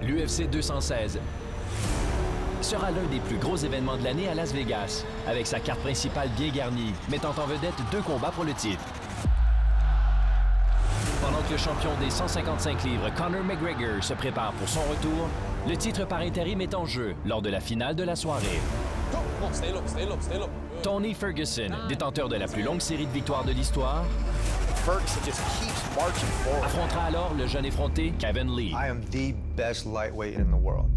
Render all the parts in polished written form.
L'UFC 216 sera l'un des plus gros événements de l'année à Las Vegas, avec sa carte principale bien garnie, mettant en vedette 2 combats pour le titre. Pendant que le champion des 155 livres, Conor McGregor, se prépare pour son retour, le titre par intérim est en jeu lors de la finale de la soirée. Tony Ferguson, détenteur de la plus longue série de victoires de l'histoire, affrontera alors le jeune effronté Kevin Lee. I am the best lightweight in the world.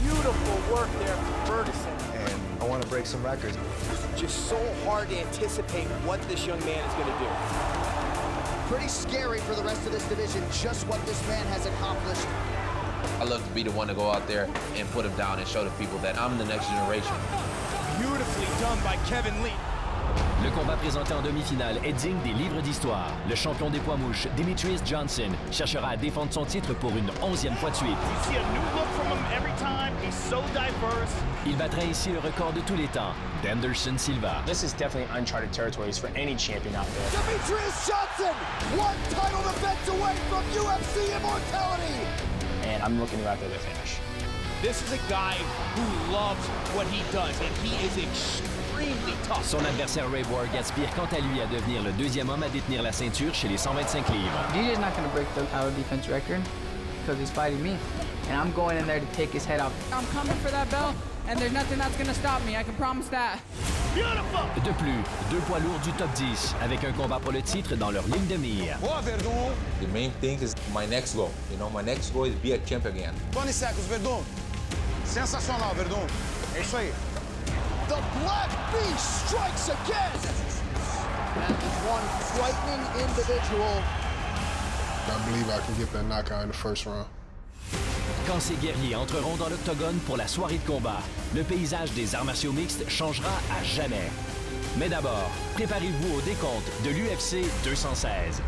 Beautiful work there from Ferguson. And I want to break some records. It's just so hard to anticipate what this young man is going to do. Pretty scary for the rest of this division, just what this man has accomplished. I love to be the one to go out there and put him down and show the people that I'm the next generation. Beautifully done by Kevin Lee. Le combat présenté en demi-finale est digne des livres d'histoire. Le champion des poids mouches, Demetrious Johnson, cherchera à défendre son titre pour une 11e fois de suite. Il battra ainsi le record de tous les temps, d'Anderson Silva. This is definitely uncharted territories for any champion out there. Demetrious Johnson, one title defense away from UFC immortality. And I'm looking to out there to finish. This is a guy who loves what he does, and he is extremely tough. Son adversaire Ray Borg aspire quant à lui à devenir le 2e homme à détenir la ceinture chez les 125 livres. DJ's not going to break the title defense record because he's fighting me. And I'm going in there to take his head off. I'm coming for that belt, and there's nothing that's going to stop me. I can promise that. Beautiful! De plus, 2 poids lourds du top 10 avec un combat pour le titre dans leur ligne de mire. The main thing is my next goal. You know, my next goal is be a champ again. 20 seconds, Verdun. Sensacional, Verdun. É isso aí. The Black Beast strikes again. That is one frightening individual. I believe I can get that knockout in the first round. Quand ces guerriers entreront dans l'octogone pour la soirée de combat, le paysage des arts martiaux mixtes changera à jamais. Mais d'abord, préparez-vous au décompte de l'UFC 216.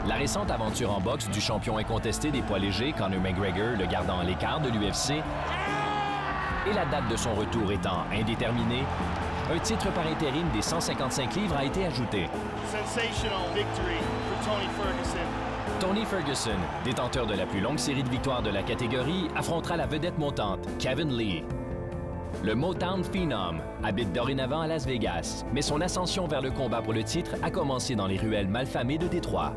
La récente aventure en boxe du champion incontesté des poids légers, Conor McGregor, le gardant à l'écart de l'UFC, et la date de son retour étant indéterminée, un titre par intérim des 155 livres a été ajouté. Sensational victory for Tony Ferguson. Tony Ferguson, détenteur de la plus longue série de victoires de la catégorie, affrontera la vedette montante, Kevin Lee. Le Motown Phenom habite dorénavant à Las Vegas, mais son ascension vers le combat pour le titre a commencé dans les ruelles malfamées de Détroit.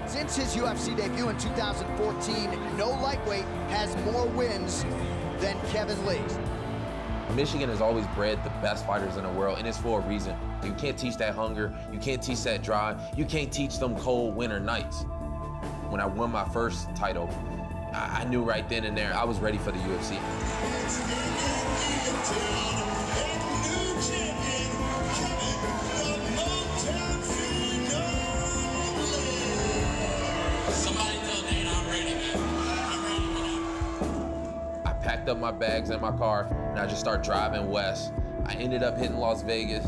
Since his UFC debut in 2014, no lightweight has more wins than Kevin Lee. Michigan has always bred the best fighters in the world, and it's for a reason. You can't teach that hunger, you can't teach that drive, you can't teach them cold winter nights. When I won my first title, I knew right then and there I was ready for the UFC. I packed up my bags in my car and I just started driving west. I ended up hitting Las Vegas.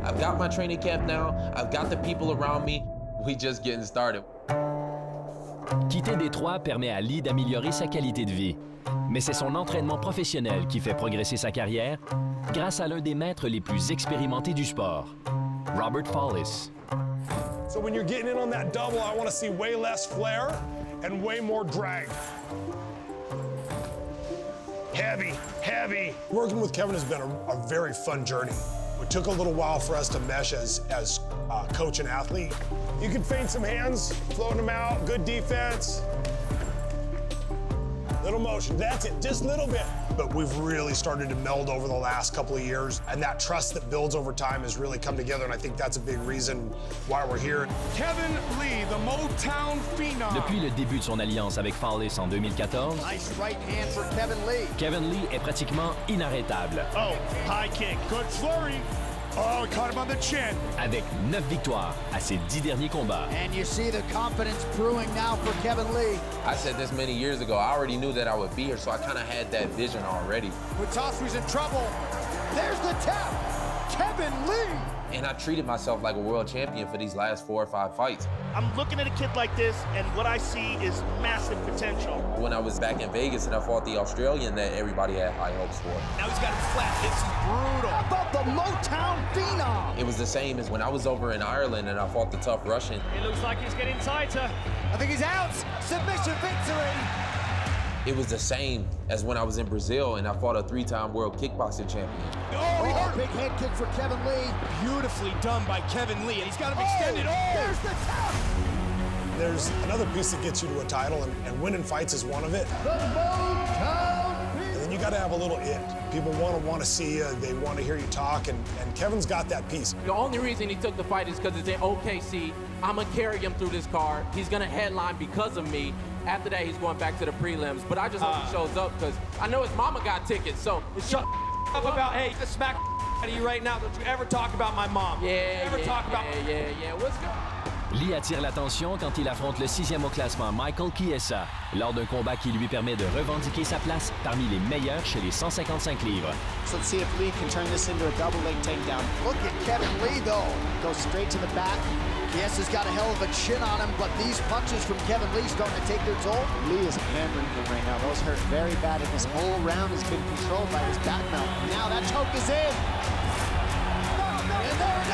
I've got my training camp now. I've got the people around me. We just getting started. Quitter Détroit permet à Lee d'améliorer sa qualité de vie. Mais c'est son entraînement professionnel qui fait progresser sa carrière grâce à l'un des maîtres les plus expérimentés du sport, Robert Follis. So when you're getting in on that double, I want to see way less flare and way more drag. Heavy, heavy. Working with Kevin has been a very fun journey. It took a little while for us to mesh as coach and athlete. You can feint some hands, floating them out, good defense. Little motion, that's it, just a little bit. But we've really started to meld over the last couple of years, and that trust that builds over time has really come together, and I think that's a big reason why we're here. Kevin Lee, the Motown Phenom. Depuis le début de son alliance avec Follis en 2014, Nice right hand for Kevin Lee. Kevin Lee est pratiquement inarrêtable. Oh, high kick, good flurry. Oh, caught him on the chin. Avec 9 victoires à ses 10 derniers combats. And you see the confidence brewing now for Kevin Lee. I said this many years ago. I already knew that I would be here, so I kind of had that vision already. Mutasu's in trouble. There's the tap. Kevin Lee. And I treated myself like a world champion for these last 4 or 5 fights. I'm looking at a kid like this, and what I see is massive potential. When I was back in Vegas and I fought the Australian that everybody had high hopes for. Now he's got him flat. This is brutal. How about the Motown Phenom? Phenom. It was the same as when I was over in Ireland and I fought the tough Russian. It looks like it's getting tighter. I think he's out. Submission victory. It was the same as when I was in Brazil and I fought a 3-time world kickboxing champion. Oh, big head kick for Kevin Lee. Beautifully done by Kevin Lee, and he's got him extended. There's the tap. There's another piece that gets you to a title, and winning fights is one of it. And then you got to have a little it. People want to see you. They want to hear you talk, and Kevin's got that piece. The only reason he took the fight is because it's in OKC. I'm going to carry him through this card. He's going to headline because of me. After that, he's going back to the prelims. But I just hope he shows up because I know his mama got tickets, so... Shut up about, hey, the smack out of you right now. Don't you ever talk about my mom. What's good? Lee attire l'attention quand il affronte le 6e au classement Michael Chiesa lors d'un combat qui lui permet de revendiquer sa place parmi les meilleurs chez les 155 livres. So let's see if Lee can turn this into a double leg takedown. Look at Kevin Lee, though. Goes straight to the back. Chiesa's got a hell of a chin on him, but these punches from Kevin Lee starting to take their toll. Lee is hammering him right now. Those hurt very bad, and this whole round has been controlled by his back mount. Now that choke is in. And there it is.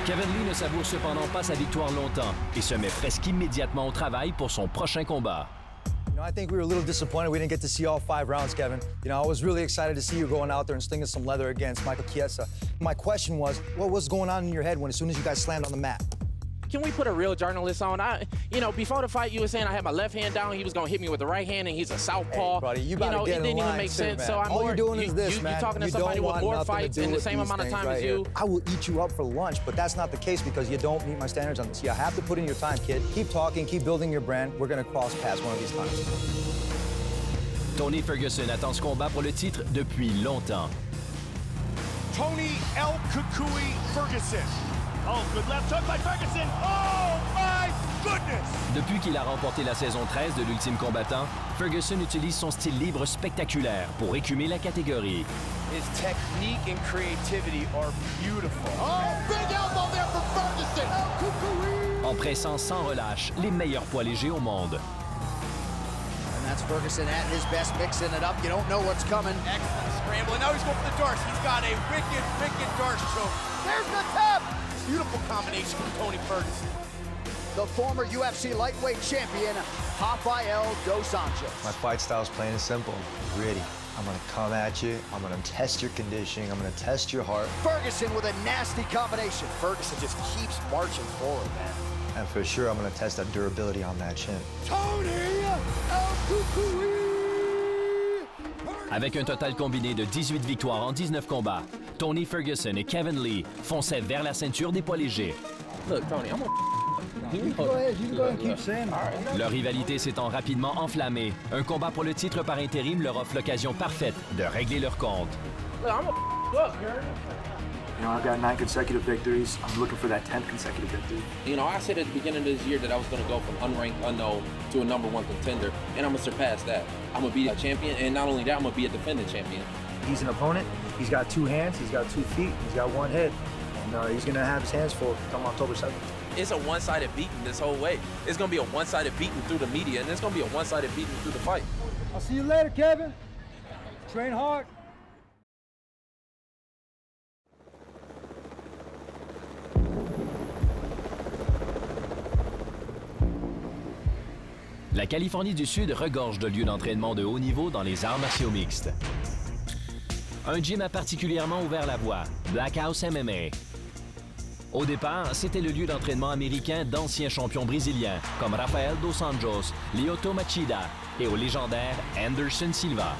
Kevin Lee ne savoure cependant pas sa victoire longtemps et se met presque immédiatement au travail pour son prochain combat. You know, I think we were a little disappointed we didn't get to see all 5 rounds, Kevin. You know, I was really excited to see you going out there and slinging some leather against Michael Chiesa. My question was, what was going on in your head as soon as you guys slammed on the mat? Can we put a real journalist on? Before the fight, you were saying I had my left hand down, he was gonna hit me with the right hand, and he's a southpaw. Hey, buddy, you better get it didn't in line even make too, sense. Man. So I'm all more, you're doing is this, man. You're talking to you somebody with more nothing fights in the same amount of time as you. I will eat you up for lunch, but that's not the case because you don't meet my standards on this. You have to put in your time, kid. Keep talking, keep building your brand. We're gonna cross paths one of these times. Tony Ferguson attend ce combat pour le titre depuis longtemps. Tony El Cucuy Ferguson. Oh, good left hook by Ferguson. Oh, my goodness! Depuis qu'il a remporté la saison 13 de l'Ultime Combattant, Ferguson utilise son style libre spectaculaire pour écumer la catégorie. His technique and creativity are beautiful. Oh, big elbow there for Ferguson. En pressant sans relâche les meilleurs poids légers au monde. And that's Ferguson at his best, mixing it up. You don't know what's coming. Excellent scramble. And now he's going for the darts. He's got a wicked darts choke. There's the tap. Beautiful combination from Tony Ferguson. The former UFC lightweight champion, Rafael Dos Anjos. My fight style is plain and simple. Gritty. I'm gonna come at you. I'm gonna test your conditioning. I'm gonna test your heart. Ferguson with a nasty combination. Ferguson just keeps marching forward, man. And for sure, I'm gonna test that durability on that chin. Tony El Cucuy. Avec un total combiné de 18 victoires en 19 combats, Tony Ferguson et Kevin Lee fonçaient vers la ceinture des poids légers. Look, Tony, I'm You can go ahead and keep saying that. Leur rivalité s'étant rapidement enflammée, un combat pour le titre par intérim leur offre l'occasion parfaite de régler leur compte. You know, I've got 9 consecutive victories. I'm looking for that 10th consecutive victory. You know, I said at the beginning of this year that I was going to go from unranked unknown to a #1 contender, and I'm going to surpass that. I'm going to be a champion, and not only that, I'm going to be a defending champion. He's an opponent. He's got 2 hands, he's got 2 feet, he's got 1 head. And he's going to have his hands full come October 7th. It's a one-sided beating this whole way. It's going to be a one-sided beating through the media, and it's going to be a one-sided beating through the fight. I'll see you later, Kevin. Train hard. La Californie du Sud regorge de lieux d'entraînement de haut niveau dans les arts martiaux mixtes. Un gym a particulièrement ouvert la voie, Black House MMA. Au départ, c'était le lieu d'entraînement américain d'anciens champions brésiliens comme Rafael Dos Anjos, Lyoto Machida et au légendaire Anderson Silva.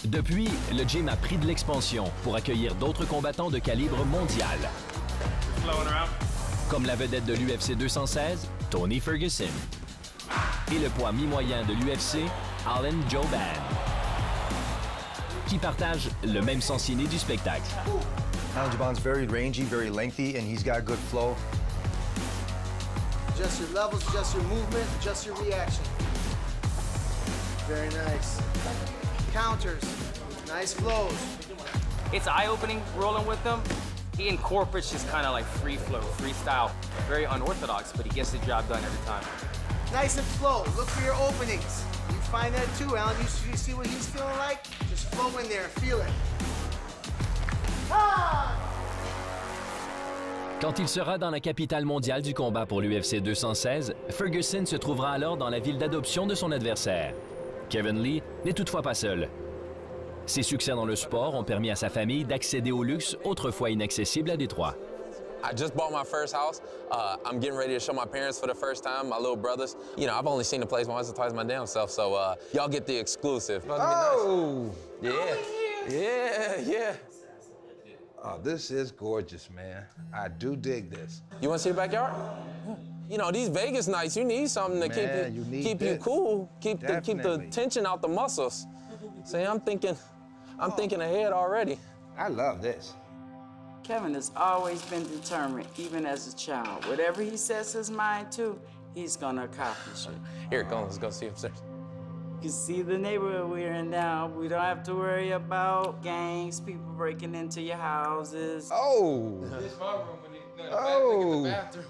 Depuis, le gym a pris de l'expansion pour accueillir d'autres combattants de calibre mondial. Comme la vedette de l'UFC 216, Tony Ferguson. Et le poids mi-moyen de l'UFC, Alan Jouban, qui partage le même sens ciné du spectacle. Alan Jouban's very rangy, very lengthy, and he's got good flow. Adjust your levels, adjust your movement, adjust your reaction. Very nice. Counters, nice flows. It's eye-opening rolling with him. He incorporates just kind of like free flow, freestyle. Very unorthodox, but he gets the job done every time. Nice and slow. Look for your openings. You find that too, Alan. You see what he's feeling like? Just flow in there and feel it. Ah! Quand il sera dans la capitale mondiale du combat pour l'UFC 216, Ferguson se trouvera alors dans la ville d'adoption de son adversaire. Kevin Lee n'est toutefois pas seul. Ses succès dans le sport ont permis à sa famille d'accéder au luxe autrefois inaccessible à Détroit. I just bought my first house. I'm getting ready to show my parents for the first time, my little brothers. You know, I've only seen the place once or twice my damn self, so y'all get the exclusive. Oh! Nice. Yeah. Oh, this is gorgeous, man. I do dig this. You want to see the backyard? You know, these Vegas nights, you need something to keep you cool, keep the tension out the muscles. See, I'm thinking ahead already. I love this. Kevin has always been determined, even as a child. Whatever he sets his mind to, he's gonna accomplish it. Here, go, let's go see upstairs. You can see the neighborhood we're in now. We don't have to worry about gangs, people breaking into your houses. Oh! This is my room when Oh! the bathroom.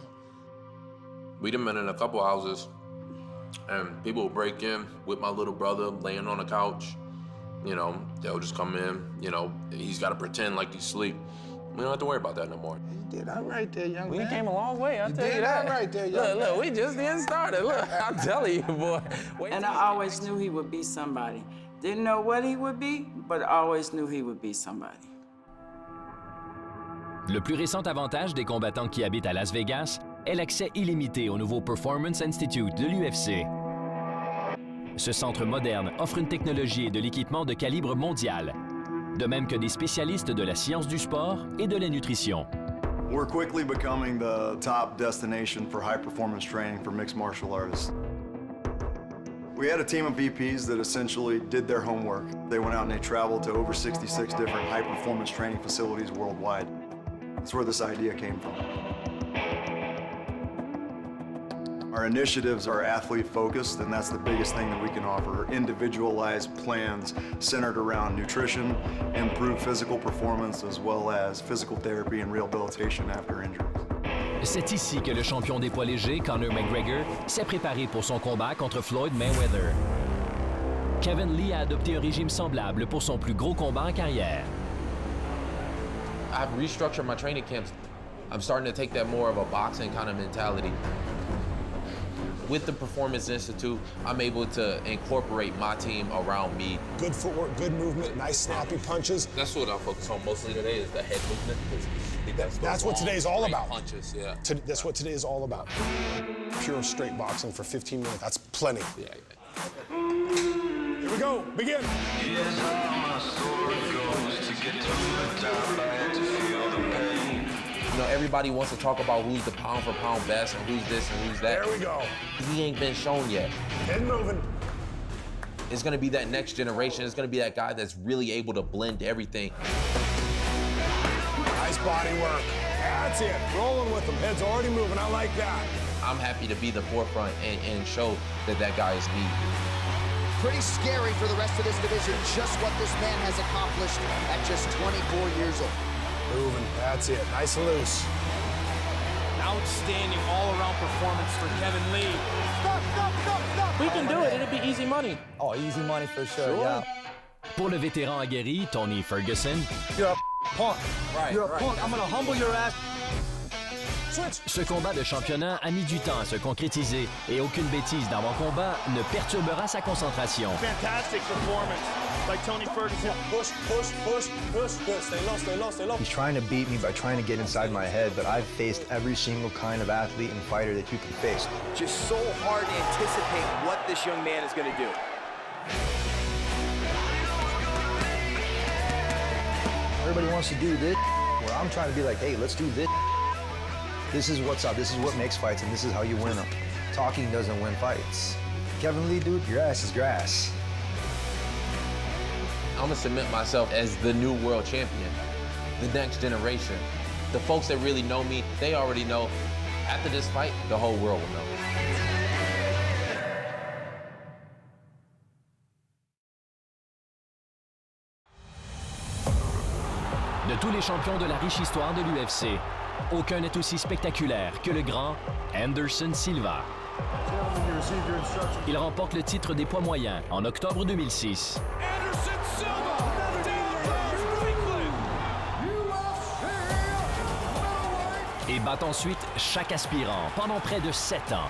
We done been in a couple houses, and people will break in with my little brother laying on the couch. You know, they'll just come in, you know, he's got to pretend like he's asleep. We don't have to worry about that no more. You did all right there, young man. We came a long way, I'll tell you that. You did all right there, young man. Look, we just getting started. Look, I'm telling you, boy. And I always knew he would be somebody. Didn't know what he would be, but always knew he would be somebody. Le plus récent avantage des combattants qui habitent à Las Vegas est l'accès illimité au nouveau Performance Institute de l'UFC. Ce centre moderne offre une technologie et de l'équipement de calibre mondial, de même que des spécialistes de la science du sport et de la nutrition. We're quickly becoming the top destination for high-performance training for mixed martial artists. We had a team of VPs that essentially did their homework. They went out and they traveled to over 66 different high-performance training facilities worldwide. That's where this idea came from. Our initiatives are athlete-focused, and that's the biggest thing that we can offer. Individualized plans centered around nutrition, improved physical performance, as well as physical therapy and rehabilitation after injuries. C'est ici que le champion des poids légers, Conor McGregor, s'est préparé pour son combat contre Floyd Mayweather. Kevin Lee a adopté un régime semblable pour son plus gros combat en carrière. I've restructured my training camps. I'm starting to take that more of a boxing kind of mentality. With the Performance Institute, I'm able to incorporate my team around me. Good footwork, good movement, nice snappy punches. That's what I'll focus on mostly today is the head movement. That's what today's all about. Punches, yeah. That's what today is all about. Pure straight boxing for 15 minutes, that's plenty. Yeah. Here we go, begin. You know, everybody wants to talk about who's the pound-for-pound best and who's this and who's that. There we go. He ain't been shown yet. Head moving. It's gonna be that next generation. It's gonna be that guy that's really able to blend everything. Nice body work. That's it, rolling with them. Head's already moving, I like that. I'm happy to be the forefront and show that guy is me. Pretty scary for the rest of this division, just what this man has accomplished at just 24 years old. Moving, that's it, nice and loose. Outstanding all-around performance for Kevin Lee. Stop. We can do it, it'll be easy money. Oh, easy money for sure, yeah. Pour le vétéran aguerri, Tony Ferguson, You're a punk. You're a punk. I'm gonna humble your ass. ce combat de championnat a mis du temps à se concrétiser et aucune bêtise d'avant-combat ne perturbera sa concentration. Fantastic performance by Tony Ferguson. Push. Stay low. He's trying to beat me by trying to get inside my head, but I've faced every single kind of athlete and fighter that you can face. Just so hard to anticipate what this young man is gonna do. Everybody wants to do this, where I'm trying to be like, hey, let's do this. This is what's up, this is what makes fights, and this is how you win them. Talking doesn't win fights. Kevin Lee, dude, your ass is grass. I'm gonna submit myself as the new world champion, the next generation. The folks that really know me, they already know. After this fight, the whole world will know. De tous les champions de la riche histoire de l'UFC, aucun n'est aussi spectaculaire que le grand Anderson Silva. Il remporte le titre des poids moyens en octobre 2006. Et bat ensuite chaque aspirant pendant près de 7 ans.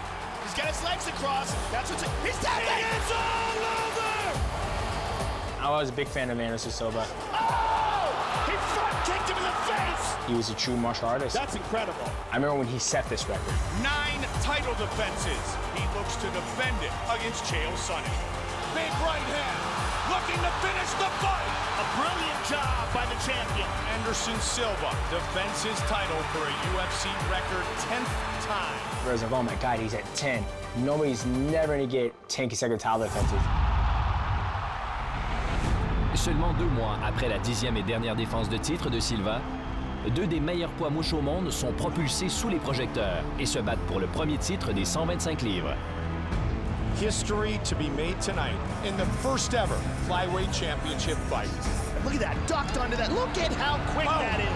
I was a big fan of Anderson Silva. He front kicked him in the face! He was a true martial artist. That's incredible. I remember when he set this record. 9 title defenses. He looks to defend it against Chael Sonnen. Big right hand, looking to finish the fight. A brilliant job by the champion. Anderson Silva defends his title for a UFC record 10th time. Whereas like, oh my God, he's at 10. Nobody's never gonna get 10 consecutive title defenses. Seulement 2 mois après la 10e et dernière défense de titre de Silva, 2 des meilleurs poids mouches au monde sont propulsés sous les projecteurs et se battent pour le premier titre des 125 livres. History to be made tonight in the first ever flyweight championship fight. Look at that, ducked under that. Look at how quick that is.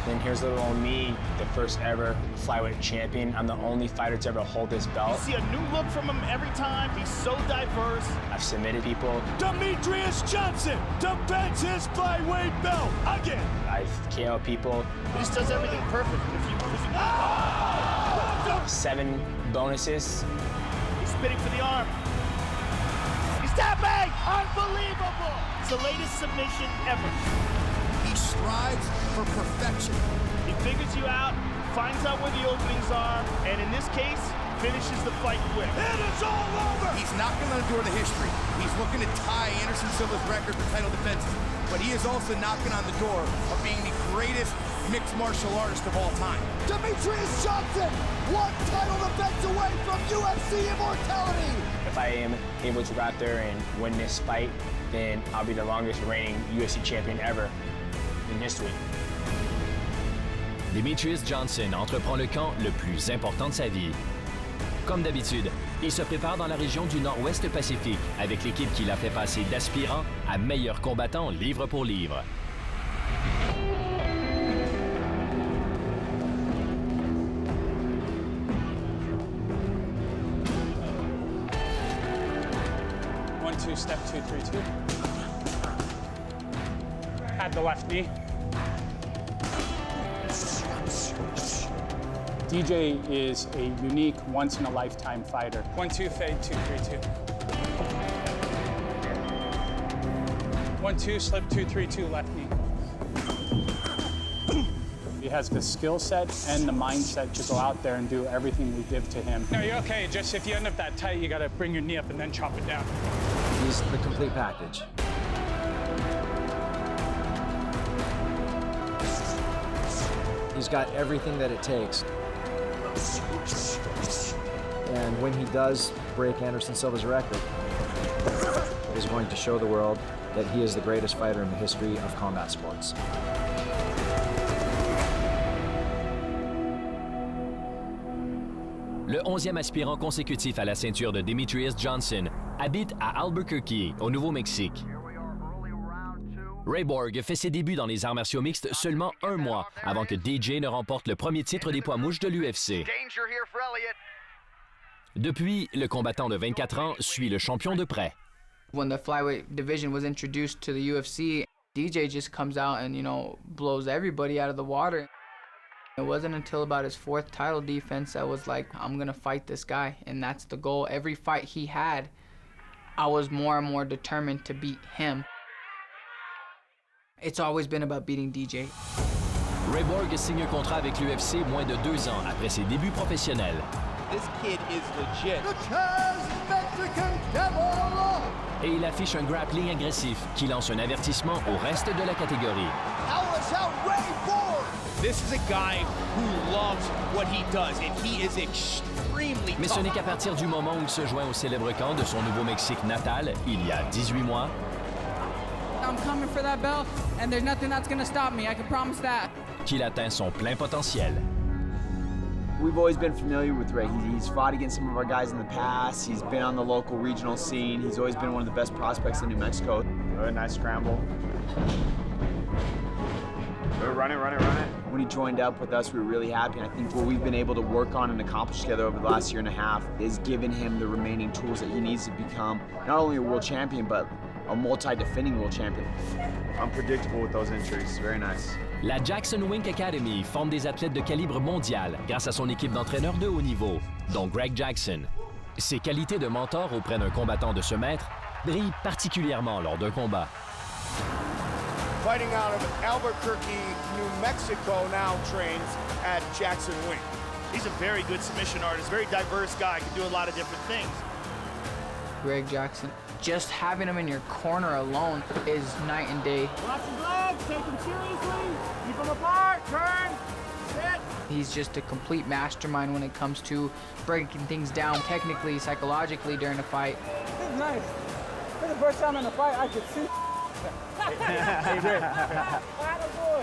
Then here's little old me, the first ever flyweight champion. I'm the only fighter to ever hold this belt. You see a new look from him every time. He's so diverse. I've submitted people. Demetrious Johnson defends his flyweight belt again. I've KO'd people. He just does everything perfect. If you 7 bonuses. He's spinning for the arm. He's tapping! Unbelievable! It's the latest submission ever. He strives for perfection. He figures you out, finds out where the openings are, and in this case, finishes the fight quick. And it's all over! He's knocking on the door to history. He's looking to tie Anderson Silva's record for title defenses, but he is also knocking on the door of being the greatest mixed martial artist of all time. Demetrious Johnson, 1 title defense away from UFC immortality. If I am able to go out there and win this fight, then I'll be the longest reigning UFC champion ever in history. Demetrious Johnson entreprend le camp le plus important de sa vie. Comme d'habitude, il se prépare dans la région du Nord-Ouest Pacifique avec l'équipe qui l'a fait passer d'aspirant à meilleur combattant livre pour livre. Two, step 2, 3, 2. Add the left knee. DJ is a unique, once-in-a-lifetime fighter. 1-2, fade, 2, 3, 2. 1-2, slip, 2, 3, 2, left knee. He has the skill set and the mindset to go out there and do everything we give to him. No, you're okay. Just if you end up that tight, you got to bring your knee up and then chop it down. He's the complete package. He's got everything that it takes. And when he does break Anderson Silva's record, he's going to show the world that he is the greatest fighter in the history of combat sports. Le 11e aspirant consécutif à la ceinture de Demetrious Johnson habite à Albuquerque, au Nouveau-Mexique. Ray Borg fait ses débuts dans les arts martiaux mixtes seulement 1 mois avant que DJ ne remporte le premier titre des poids mouches de l'UFC. Depuis, le combattant de 24 ans suit le champion de près. When the flyweight division was introduced to the UFC, DJ just comes out and, blows everybody out of the water. It wasn't until about his 4th title defense I was like, I'm gonna fight this guy, and that's the goal. Every fight he had, I was more and more determined to beat him. It's always been about beating DJ. Ray Borg signe un contrat avec l'UFC moins de 2 ans après ses débuts professionnels. This kid is legit. The Chaz Mexican Devil! Et il affiche un grappling agressif qui lance un avertissement au reste de la catégorie. Ray Borg! This is a guy who loves what he does, and he is extremely Mais tough. ce n'est qu'à partir du moment où il se joint au célèbre camp de son Nouveau-Mexique natal, il y a 18 mois, I'm coming for that belt, and there's nothing that's gonna stop me, I can promise that. qu'il atteint son plein potentiel. We've always been familiar with Ray. He's fought against some of our guys in the past. He's been on the local regional scene. He's always been one of the best prospects in New Mexico. Good, nice scramble. Run it. When he joined up with us, we were really happy, and I think what we've been able to work on and accomplish together over the last year and a half is giving him the remaining tools that he needs to become not only a world champion, but a multi-defending world champion. Unpredictable with those injuries, very nice. La Jackson Wink Academy forme des athlètes de calibre mondial grâce à son équipe d'entraîneurs de haut niveau, dont Greg Jackson. Ses qualités de mentor auprès d'un combattant de ce maître brillent particulièrement lors d'un combat. Fighting out of Albuquerque, New Mexico, now trains at Jackson Wink. He's a very good submission artist, very diverse guy, can do a lot of different things. Greg Jackson, just having him in your corner alone is night and day. Watch his legs, take him seriously, keep them apart, turn, sit. He's just a complete mastermind when it comes to breaking things down technically, psychologically during a fight. This is nice. For the first time in a fight, I could see. Hey, Greg.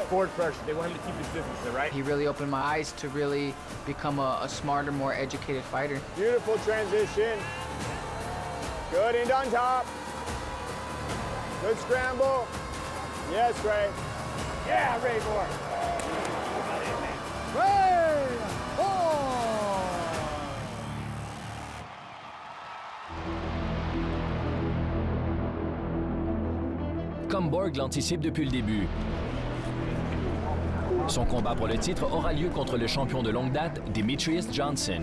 Forward pressure. They want him to keep his distance, right? He really opened my eyes to really become a smarter, more educated fighter. Beautiful transition. Good end on top. Good scramble. Yes, Ray. Yeah, Ray Moore. Ray Moore! Comme Borg l'anticipe depuis le début, son combat pour le titre aura lieu contre le champion de longue date, Demetrious Johnson,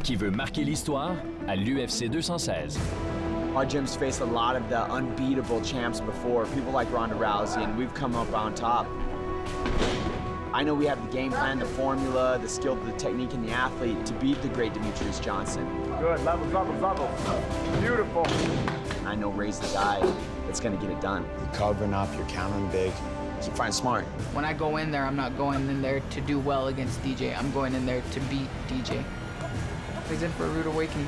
qui veut marquer l'histoire à l'UFC 216. Our gym's faced a lot of the unbeatable champs before, people like Ronda Rousey, and we've come up on top. I know we have the game plan, the formula, the skill, the technique, and the athlete to beat the great Demetrious Johnson. Good, levels, levels, levels. Beautiful. I know Ray's the guy that's gonna get it done. You're covering up, you're countering big. So find smart. When I go in there, I'm not going in there to do well against DJ. I'm going in there to beat DJ. He's in for a rude awakening.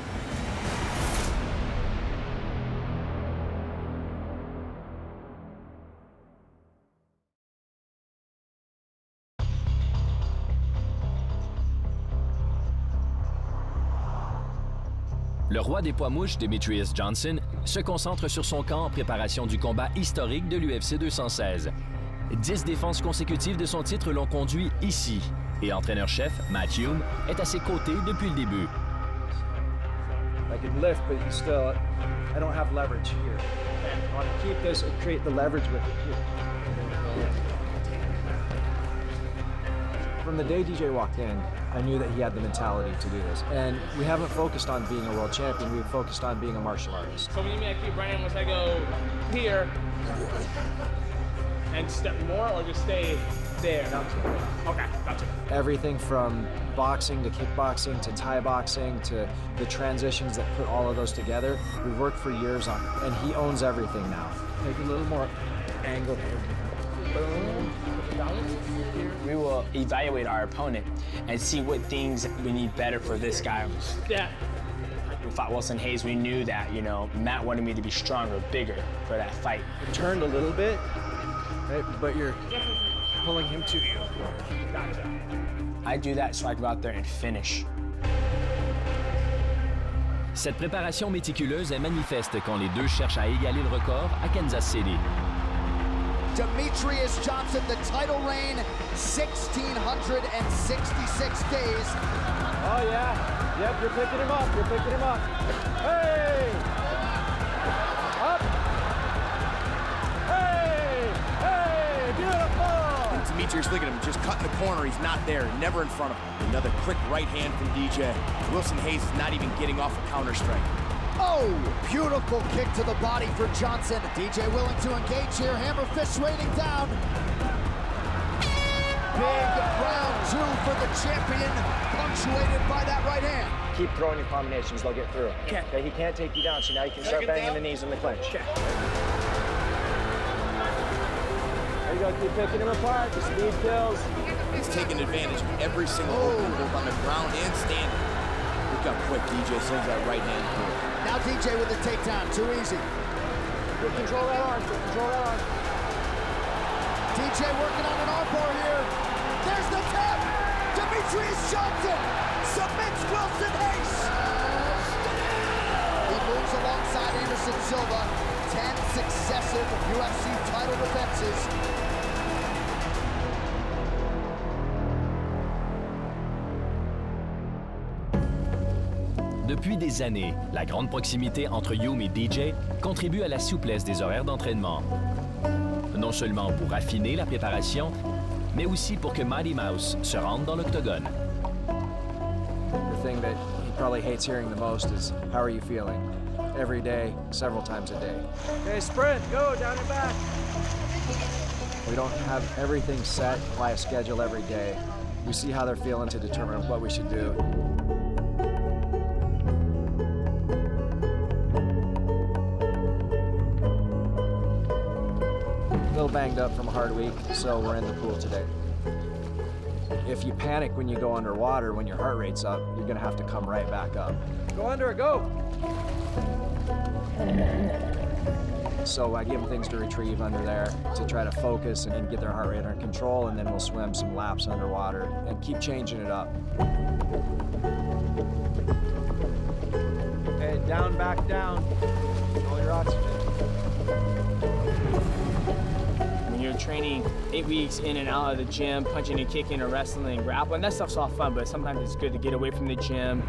Le roi des poids mouches, Demetrious Johnson, se concentre sur son camp en préparation du combat historique de l'UFC 216. 10 défenses consécutives de son titre l'ont conduit ici, et entraîneur-chef Matt Hume est à ses côtés depuis le début. I can lift, but still, I don't have leverage here. I want to keep this and create the leverage with it here. From the day DJ walked in, I knew that he had the mentality to do this. And we haven't focused on being a world champion, we've focused on being a martial artist. So when you mean I keep running, once I go here, and step more, or just stay there? Okay, gotcha. Everything from boxing to kickboxing to Thai boxing to the transitions that put all of those together, we've worked for years on, and he owns everything now. Take a little more angle here. We will evaluate our opponent and see what things we need better for this guy. Yeah. We fought Wilson Hayes, we knew that, you know, Matt wanted me to be stronger, bigger for that fight. It turned a little bit, right, but you're pulling him to you. Gotcha. I do that so I go out there and finish. Cette préparation méticuleuse est manifeste quand les deux cherchent à égaler le record à Kansas City. Demetrious Johnson, the title reign, 1,666 days. Oh yeah, yep, you're picking him up, Hey! Up! Hey! Hey, beautiful! And Demetrious, look at him, just cutting the corner, he's not there, never in front of him. Another quick right hand from DJ. Wilson Hayes is not even getting off a counter strike. Oh, beautiful kick to the body for Johnson. DJ willing to engage here. Hammer fist raining down. Big round two for the champion, punctuated by that right hand. Keep throwing your combinations, they'll get through. Okay. Okay, he can't take you down, so now you can start banging the knees in the clinch. Okay. There you go, keep picking him apart, the speed kills. He's taking advantage of every single opening, both on the ground and standing. Look how quick DJ sends that right hand through. Now DJ with the takedown, too easy. Good control that arm, good control that arm. DJ working on an armbar here. There's the tap. Demetrious Johnson submits Wilson Hayes. He moves alongside Anderson Silva. 10 successive UFC title defenses. Depuis des années, la grande proximité entre Hume et DJ contribue à la souplesse des horaires d'entraînement. Non seulement pour affiner la préparation, mais aussi pour que Mighty Mouse se rende dans l'octogone. The thing that he probably hates hearing the most is, how are you feeling? Every day, several times a day. Okay, sprint, go, down and back. We don't have everything set by a schedule every day. We see how they're feeling to determine what we should do. A little banged up from a hard week, so we're in the pool today. If you panic when you go underwater, when your heart rate's up, you're gonna have to come right back up. Go under, go. So I give them things to retrieve under there to try to focus and get their heart rate under control, and then we'll swim some laps underwater and keep changing it up. Okay, down, back down. All your oxygen. When you're training 8 weeks in and out of the gym, punching and kicking or wrestling, grappling, that stuff's all fun, but sometimes it's good to get away from the gym,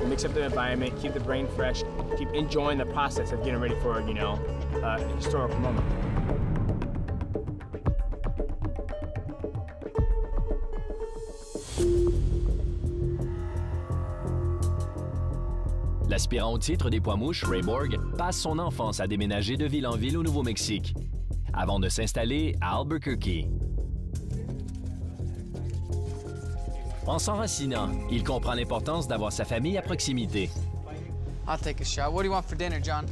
mix up the environment, keep the brain fresh, keep enjoying the process of getting ready for, you know, a historical moment. L'aspirant au titre des poids-mouches, Ray Borg, passe son enfance à déménager de ville en ville au Nouveau-Mexique, avant de s'installer à Albuquerque. En s'enracinant, il comprend l'importance d'avoir sa famille à proximité. I'll take a shot. What do you want for dinner, John?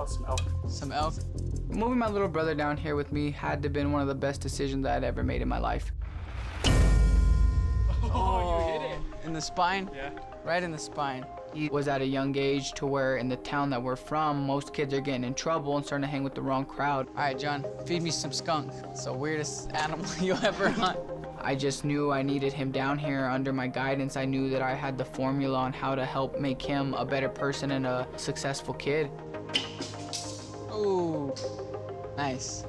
Some elk. Some elk? Moving my little brother down here with me had to have been one of the best decisions I'd ever made in my life. Oh, you hit it. In the spine? Yeah. Right in the spine. He was at a young age to where in the town that we're from, most kids are getting in trouble and starting to hang with the wrong crowd. All right, John, feed me some skunk. It's the weirdest animal you ever hunt. I just knew I needed him down here under my guidance. I knew that I had the formula on how to help make him a better person and a successful kid. Ooh, nice.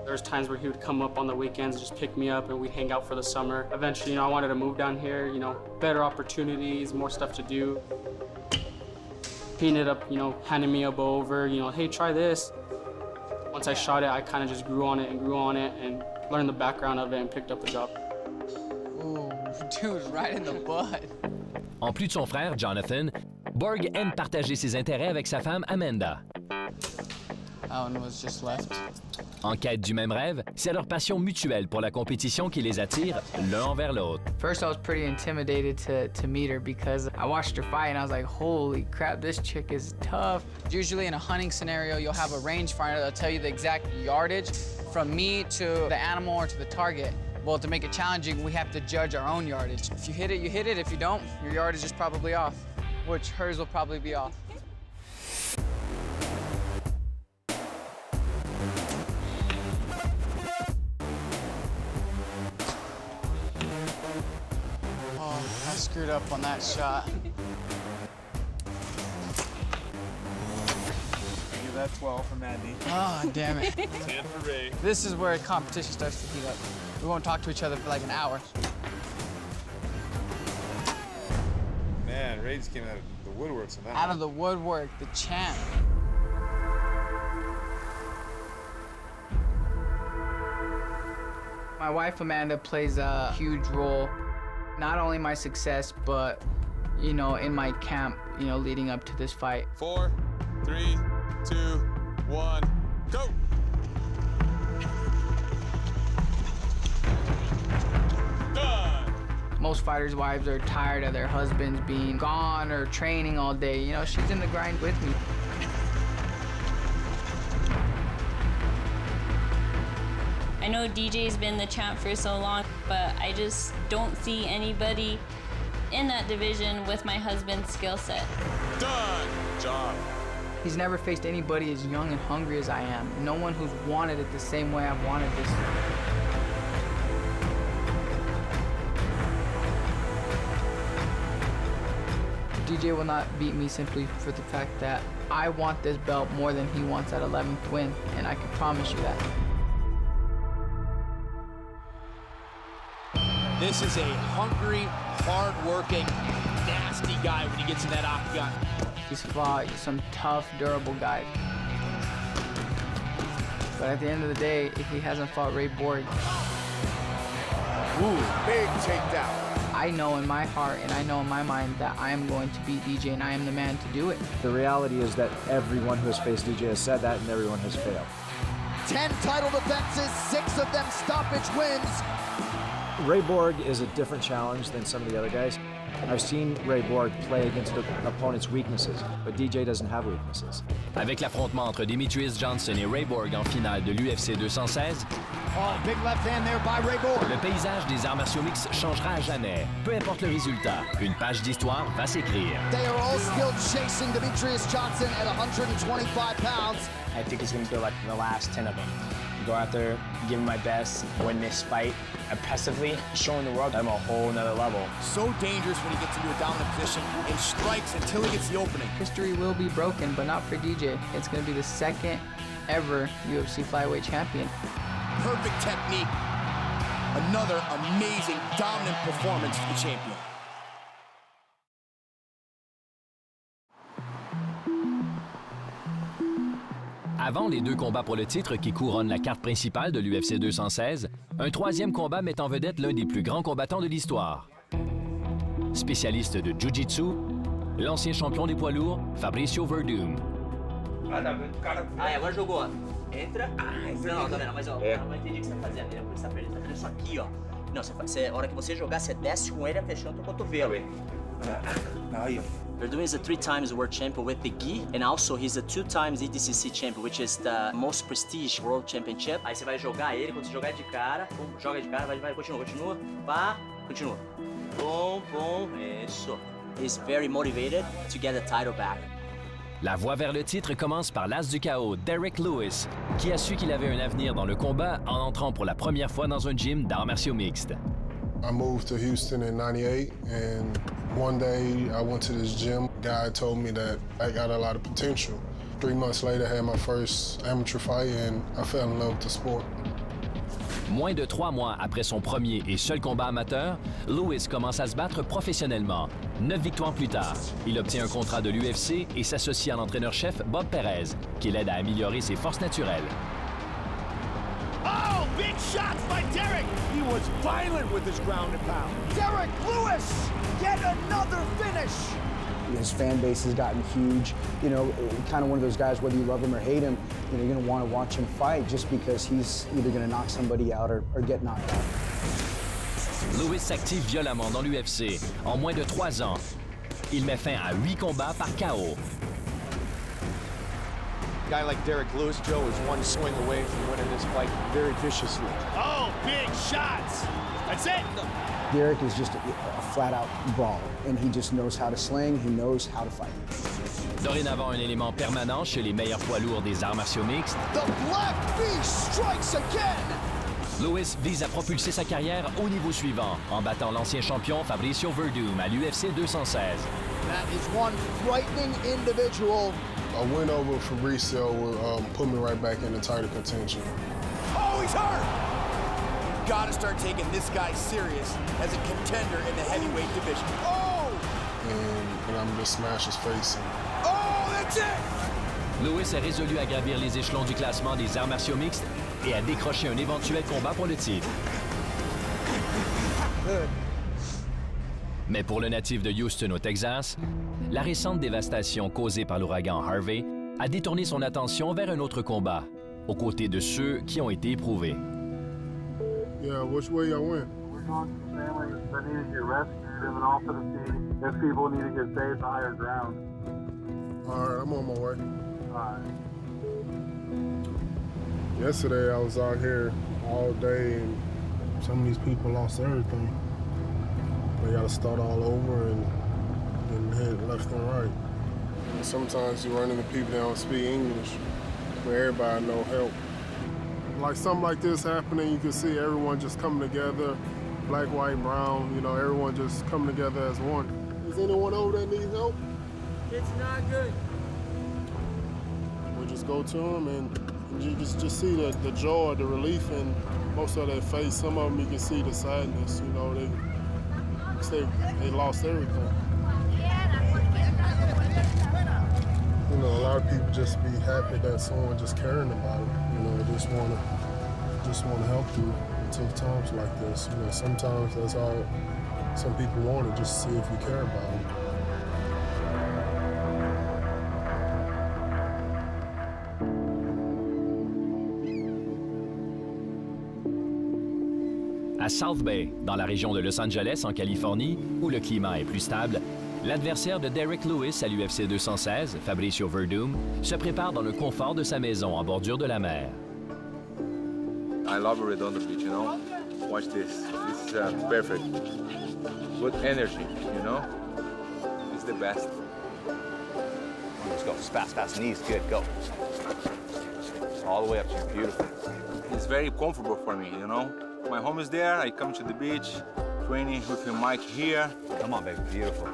There's times where he would come up on the weekends, just pick me up, and we'd hang out for the summer. Eventually, you know, I wanted to move down here, you know, better opportunities, more stuff to do. He ended up, you know, handing me a bow over, you know, hey, try this. Once I shot it, I kind of just grew on it and learned the background of it and picked up the job. Ooh, dude, right in the butt. En plus de son frère, Jonathan, Borg aime partager ses intérêts avec sa femme Amanda. That one was just left. En quête du même rêve, c'est leur passion mutuelle pour la compétition qui les attire l'un envers l'autre. First, I was pretty intimidated to meet her because I watched her fight and I was like, holy crap, this chick is tough. Usually in a hunting scenario, you'll have a rangefinder that'll tell you the exact yardage from me to the animal or to the target. Well, to make it challenging, we have to judge our own yardage. If you hit it, you hit it. If you don't, your yardage is probably off, which hers will probably be off. Oh, I screwed up on that shot. Give that 12 for Maddie. Oh, damn it. 10 for Ray. This is where competition starts to heat up. We won't talk to each other for like an hour. Man, Ray just came out of the woodworks on that. Out of the woodwork, the champ. My wife, Amanda, plays a huge role, not only my success, but, you know, in my camp, you know, leading up to this fight. 4, 3, 2, 1, go! Most fighters' wives are tired of their husbands being gone or training all day. You know, she's in the grind with me. I know DJ's been the champ for so long, but I just don't see anybody in that division with my husband's skill set. Done! Job. He's never faced anybody as young and hungry as I am. No one who's wanted it the same way I've wanted this. DJ will not beat me simply for the fact that I want this belt more than he wants that 11th win, and I can promise you that. This is a hungry, hard-working, nasty guy when he gets in that octagon. He's fought some tough, durable guys. But at the end of the day, if he hasn't fought Ray Borg. Ooh, big takedown. I know in my heart and I know in my mind that I am going to beat DJ and I am the man to do it. The reality is that everyone who has faced DJ has said that and everyone has failed. 10 title defenses, 6 of them stoppage wins. Ray Borg is a different challenge than some of the other guys. I've seen Ray Borg play against the opponent's weaknesses, but DJ doesn't have weaknesses. Avec l'affrontement entre Demetrius Johnson et Ray Borg en finale de l'UFC 216, big left hand there by Ray Borg. Le paysage des arts martiaux mixtes changera à jamais. Peu importe le résultat, une page d'histoire va s'écrire. They are all still chasing Demetrius Johnson at 125 pounds. I think it's going to be like the last 10 of them. Go out there, give my best, win this fight impressively, showing the world I'm a whole nother level. So dangerous when he gets into a dominant position and strikes until he gets the opening. History will be broken, but not for DJ. It's going to be the second ever UFC flyweight champion. Perfect technique. Another amazing, dominant performance for the champion. Avant les deux combats pour le titre qui couronnent la carte principale de l'UFC 216, un troisième combat met en vedette l'un des plus grands combattants de l'histoire. Spécialiste de Jiu-Jitsu, l'ancien champion des poids lourds, Fabricio Werdum. Agora jogou. Entra. Não, tá vendo? Mas ó, eu não entendi o que você tá fazendo. Ele tá fazendo isso aqui, ó. Não, a hora que você jogar, você desce com ele fechando o cotovelo. Aí, ó. Werdum is a 3 times world champion with the gi, and also he's a 2 times EDCC champion, which is the most prestige world championship. Aí você vai jogar ele, quando você jogar de cara, joga de cara, vai, continua, pá, continua. Bom, isso. He's very motivated to get the title back. La voie vers le titre commence par l'as du chaos, Derek Lewis, qui a su qu'il avait un avenir dans le combat en entrant pour la première fois dans un gym d'arts martiaux mixtes. I moved to Houston in '98, and one day I went to this gym. Guy told me that I got a lot of potential. 3 months later, I had my first amateur fight, and I fell in love with the sport. Moins de 3 mois après son premier et seul combat amateur, Lewis commence à se battre professionnellement. 9 victoires plus tard, il obtient un contrat de l'UFC et s'associe à l'entraîneur-chef Bob Perez, qui l'aide à améliorer ses forces naturelles. Oh, big shots by Derek! He was violent with his ground and pound. Derek Lewis, yet another finish! His fan base has gotten huge. You know, kind of one of those guys, whether you love him or hate him, you know, you're going to want to watch him fight just because he's either going to knock somebody out or get knocked out. Lewis s'active violemment dans l'UFC. En moins de 3 ans, il met fin à 8 combats par KO. A guy like Derek Lewis, Joe, is one swing away from winning this fight very viciously. Oh, big shots! That's it! Derek is just a flat-out brawler, and he just knows how to sling, he knows how to fight. Dorénavant un élément permanent chez les meilleurs poids lourds des arts martiaux mixtes, The Black Beast strikes again! Lewis vise à propulser sa carrière au niveau suivant en battant l'ancien champion Fabricio Werdum à l'UFC 216. That is one frightening individual. A win over Fabricio will put me right back in the title contention. Oh, he's hurt! You gotta start taking this guy serious as a contender in the heavyweight division. Oh! And I'm gonna smash his face in. Oh, that's it! Lewis est résolu à gravir les échelons du classement des arts martiaux mixtes et à décrocher un éventuel combat pour le titre. Mais pour le natif de Houston au Texas, la récente dévastation causée par l'ouragan Harvey a détourné son attention vers un autre combat, aux côtés de ceux qui ont été éprouvés. Yeah, which way y'all went? We're going to families that need to get rescued and then also to see if people need to get saved to higher ground. All right, I'm on my way. All right. Yesterday, I was out here all day, and some of these people lost everything. They got to start all over and head left and right. And sometimes you run into people that don't speak English, but everybody know help. Like something like this happening, you can see everyone just coming together, black, white, brown, you know, everyone just coming together as one. Is anyone over there need help? It's not good. We just go to them and, You just see the joy, the relief in most of their face. Some of them you can see the sadness. You know, they lost everything. You know, a lot of people just be happy that someone just caring about them. You know, just want to help you in tough times like this. You know, sometimes that's all some people want, to just see if you care about them. À South Bay, dans la région de Los Angeles, en Californie, où le climat est plus stable, l'adversaire de Derek Lewis à l'UFC 216, Fabricio Werdum, se prépare dans le confort de sa maison en bordure de la mer. I love Redondo Beach, you know? Watch this. This is perfect. Good energy, you know? It's the best. Let's go. Fast. Knees. Good. Go. All the way up here. Beautiful. It's very comfortable for me, you know? My home is there. I come to the beach, training with your mic here. Come on, baby. Beautiful.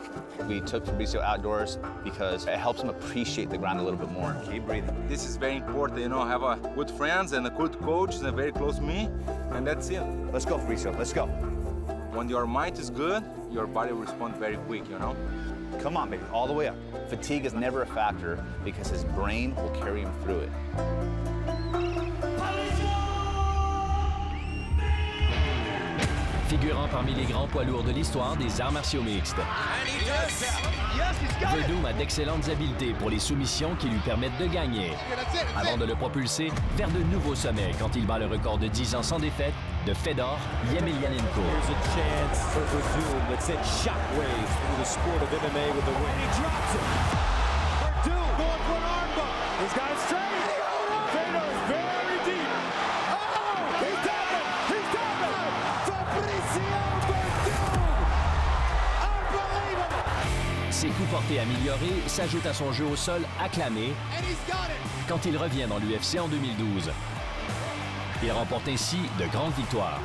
We took Fabricio outdoors because it helps him appreciate the ground a little bit more. Keep breathing. This is very important, you know, have a good friends and a good coach and very close to me, and that's it. Let's go, Fabricio. Let's go. When your mind is good, your body will respond very quick, you know? Come on, baby. All the way up. Fatigue is never a factor because his brain will carry him through it. Figurant parmi les grands poids lourds de l'histoire des arts martiaux mixtes. Werdum a d'excellentes habiletés pour les soumissions qui lui permettent de gagner, avant de le propulser vers de nouveaux sommets quand il bat le record de 10 ans sans défaite de Fedor Emelianenko. Ses coups portés améliorés s'ajoutent à son jeu au sol acclamé quand il revient dans l'UFC en 2012. Il remporte ainsi de grandes victoires.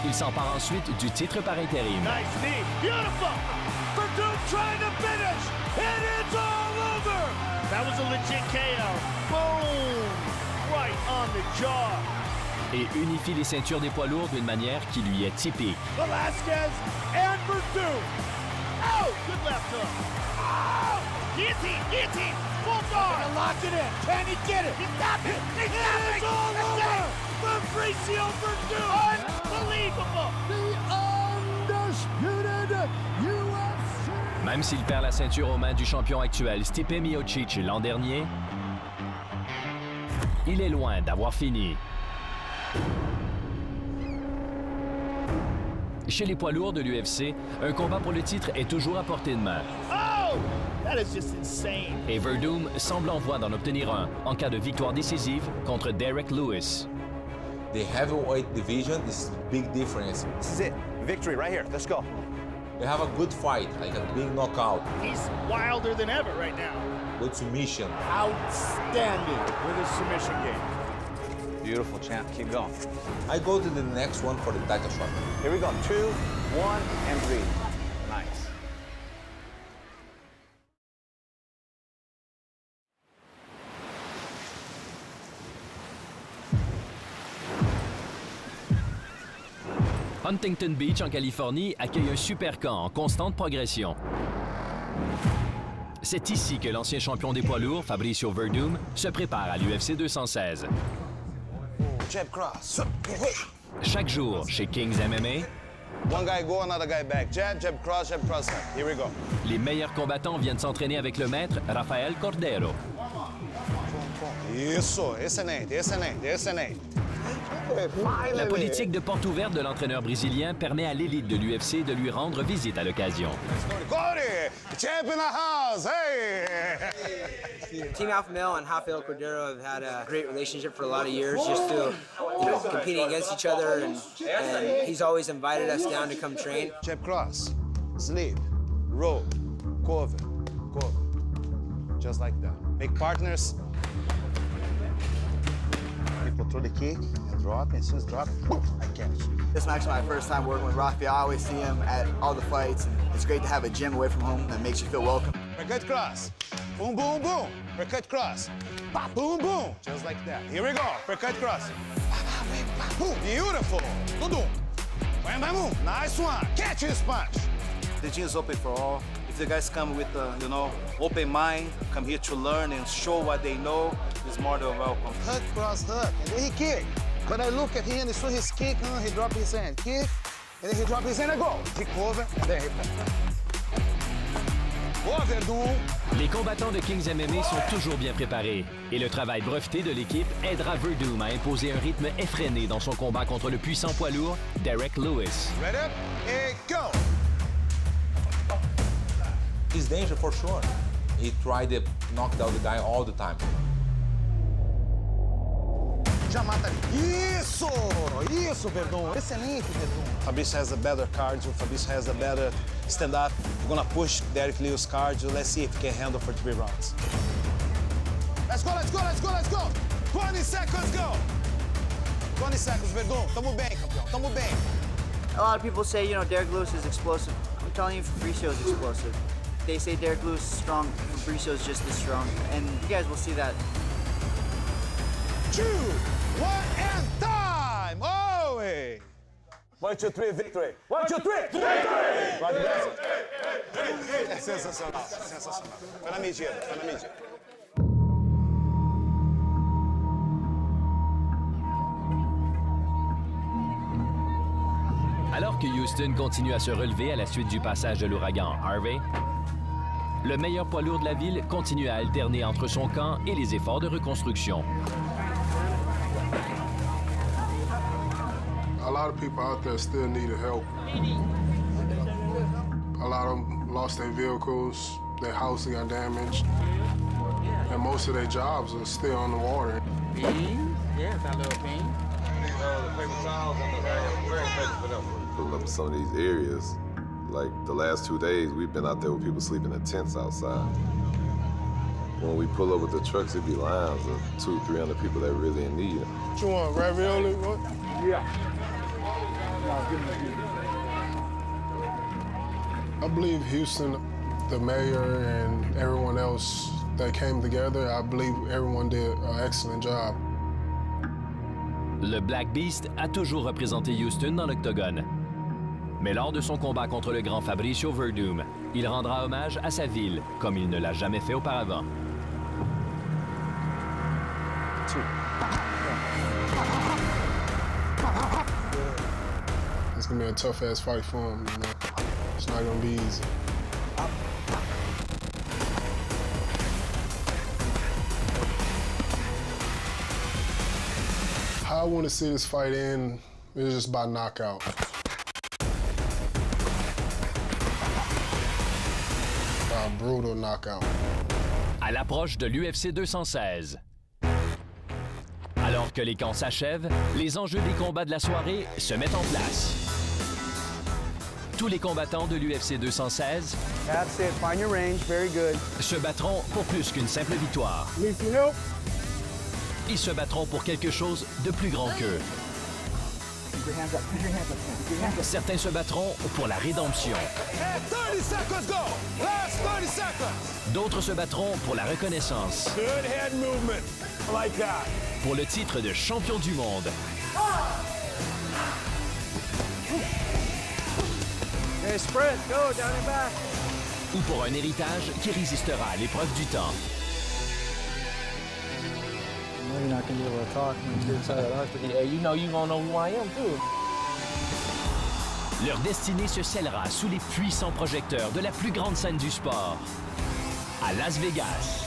Il s'empare ensuite du titre par intérim. Nice knee. Beautiful. Werdum trying to finish. And it's all over. That was a legit KO. Boom. Right on the jaw. Et unifie les ceintures des poids lourds d'une manière qui lui est typique. Velasquez and Werdum. Oh, good left hook. Oh, guillotine, full guard. Lock it in. Can he get it? He's got it. He's got it. It's all over. Fabricio Werdum. Unbelievable. The undisputed UFC. Même s'il perd la ceinture aux mains du champion actuel Stipe Miocic l'an dernier, il est loin d'avoir fini. Chez les poids lourds de l'UFC, un combat pour le titre est toujours à portée de main. Oh, that is just insane. Et Werdum semble en voie d'en obtenir un en cas de victoire décisive contre Derek Lewis. The heavyweight division is a big difference. This is it. Victory right here. Let's go. They have a good fight, like a big knockout. He's wilder than ever right now. Good submission. Outstanding with his submission game. Beautiful, champ. Keep going. I go to the next one for the title shot. Here we go. 2, 1, and breathe. Nice. Huntington Beach, en Californie, accueille un super camp en constante progression. C'est ici que l'ancien champion des poids lourds, Fabricio Werdum, se prépare à l'UFC 216. Jab cross. Chaque jour, chez Kings MMA, One guy go, another guy back. Jab, jab, cross, jab, cross. Here we go. Les meilleurs combattants viennent s'entraîner avec le maître Rafael Cordero. Isso, excelente, excelente, excelente. La politique de porte ouverte de l'entraîneur brésilien permet à l'élite de l'UFC de lui rendre visite à l'occasion. Cody, champ in the house, hey! Team Alpha Male and Rafael Cordero have had a great relationship for a lot of years, just to, competing against each other, and he's always invited us down to come train. Jab cross, sleep, roll, cover, just like that. Make partners. control the kick, and drop, and as soon as drop, boom, I catch. This is actually my first time working with Rafael. I always see him at all the fights, and it's great to have a gym away from home that makes you feel welcome. Uppercut cross. Boom, boom, boom. Uppercut cross. Boom, boom. Just like that. Here we go. Uppercut cross. Boom. Beautiful. Boom. Bam, bam, boom. Nice one. Catch his punch. The gym is open for all. If the guys come with open mind, come here to learn and show what they know, is more than welcome. Hook, cross, hook. And then he kick. When I look at him and saw his kick, he drop his hand. Kick. And then he drop his hand and go. Kick over. And then he Les combattants de Kings MMA sont toujours bien préparés et le travail breveté de l'équipe aidera Werdum à imposer un rythme effréné dans son combat contre le puissant poids lourd Derek Lewis. Ready up and go! He's danger for sure. He tried to knock down the guy all the time. Já mata. Isso! Isso, Werdum. Excelente, Werdum. Fabricio has a better cardio. Fabricio has a better stand-up. We're gonna push Derek Lewis' cardio. Let's see if he can handle for 3 rounds. Let's go, let's go, let's go, let's go! 20 seconds, go! 20 seconds, Werdum. Tamo bem, campeão. Tamo bem. A lot of people say, Derek Lewis is explosive. I'm telling you, Fabricio is explosive. They say Derek Lewis is strong. Fabricio is just as strong. And you guys will see that. 2, 1, and time! Away! 1, 2, 3, victory! 1, 2, 3, victory! Sensacional, sensacional. Foi na medida, foi na medida. Alors que Houston continue à se relever à la suite du passage de l'ouragan Harvey, le meilleur poids lourd de la ville continue à alterner entre son camp et les efforts de reconstruction. A lot of people out there still needed help. A lot of them lost their vehicles, their houses got damaged, and most of their jobs are still on the water. Beans? Yeah, that little bean. The paper towels and the wearing papers for them. Pulling up in some of these areas, like the last 2 days, we've been out there with people sleeping in tents outside. When we pull up with the trucks, it'd be lines of 200-300 people that really in need. What you want, ravioli? What? Yeah. I believe Houston, the mayor, and everyone else that came together, I believe everyone did an excellent job. Le Black Beast a toujours représenté Houston dans l'octogone. Mais lors de son combat contre le grand Fabricio Werdum, il rendra hommage à sa ville comme il ne l'a jamais fait auparavant. It's gonna be a tough-ass fight for him, It's not gonna be easy. How I want to see this fight end is just by knockout. A brutal knockout. À l'approche de l'UFC 216. Alors que les camps s'achèvent, les enjeux des combats de la soirée se mettent en place. Tous les combattants de l'UFC 216 That's it. Find your range. Very good. se battront pour plus qu'une simple victoire. Need some help? Ils se battront pour quelque chose de plus grand qu'eux. Certains se battront pour la rédemption. 30 seconds, go! Last 30 seconds! D'autres se battront pour la reconnaissance. Good head movement. I like that. Pour le titre de champion du monde. Hey, sprint. Go down and back. Ou pour un héritage qui résistera à l'épreuve du temps. I know you're not gonna be able to talk when you get inside that octagon. Yeah, you know you're gonna know who I am too. Leur destinée se scellera sous les puissants projecteurs de la plus grande scène du sport, à Las Vegas.